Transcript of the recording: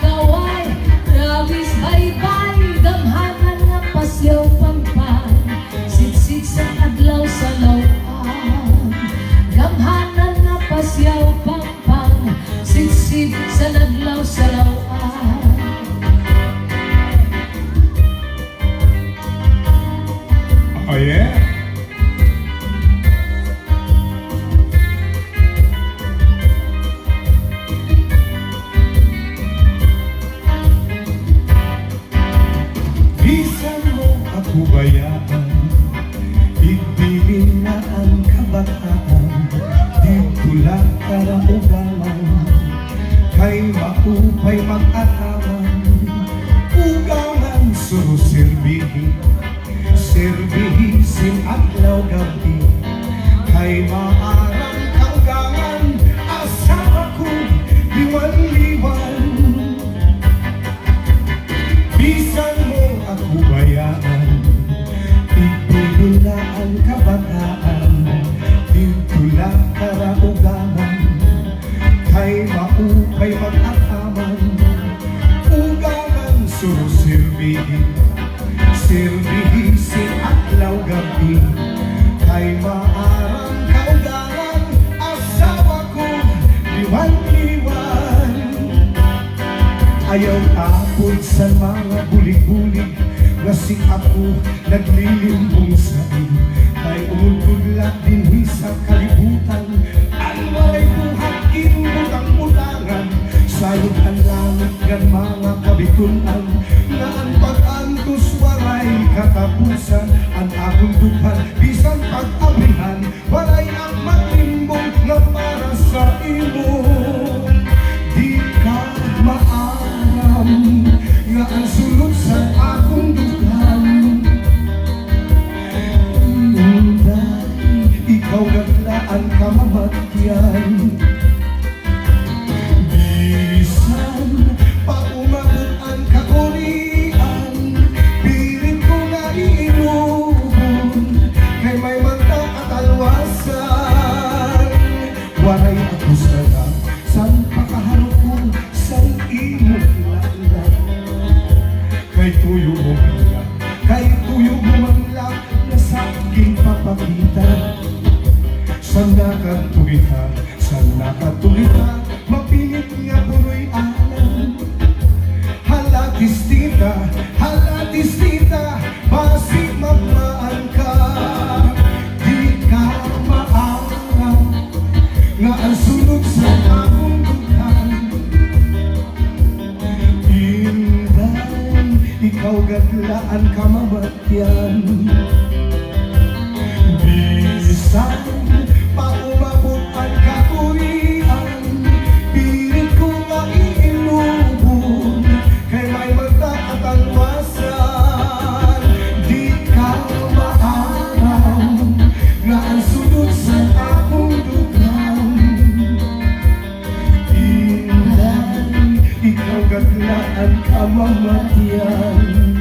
ikaw ay rabis baybay, damhanan nga pasyaw pampan, siksik sa adlaw sa lawan. Damhanan nga pasyaw pampan, siksik sa adlaw sa lawan. Oh yeah. Bisan mo ako bayaan, ibigin na ang kabataan, dito lang karaugaman, kay maupay mag-ataman, ugangan surusirbihin, sirbihisin adlaw gabi, kay maarang kaugangan, asawa ko liwan-liwan. Bisan mo ako bayaan, ibigin na ang kabataan, dito lang karaugaman, kay maupay mag-ataman, ugangan surusirbihin, sirbihisin adlaw gabi, kay maarang kaugangan, asawa ko liwan-liwan. Ayaw tapon sa mga bulig-bulig, nga si ako naglilimbong sa iyo, kay umutudla din sa kalibutan, ang walay buhat inbutang-butangan, sayod ang langit ng mga kabitunan, na ang pag-antos waray katapusan, ang akong dughan bisan pag-abrihan, walay ang matlimbong nga para sa imo. Di ka maaram nga ang sulod sa akong dughan, Unday, ikaw gaglaan ka mamatyan. Bisan pa umabot ang kakurian, pilit ko na iinubon, kay may mata at alwasan. Waray ako sarap, san pakaharap ko, san imo kilala, kay tuyo mo lang, kay tuyo mo man lang, na sa aking papakita. San nakatulita, san nakatulita, mapilit nga punoy alam. Halatis tita, basig magmaan ka. Di ka maaraw nga ang sunog sa akong dughan. Inday, ikaw gaglaan ka mamatyan. Bisan pa umabot ang kakurian, pilit ko nga iinubon, kay may mata at alwasan. Di ka maaraw nga ang sunod sa akong dughan. Inday, ikaw gaglaan ka mamatyan.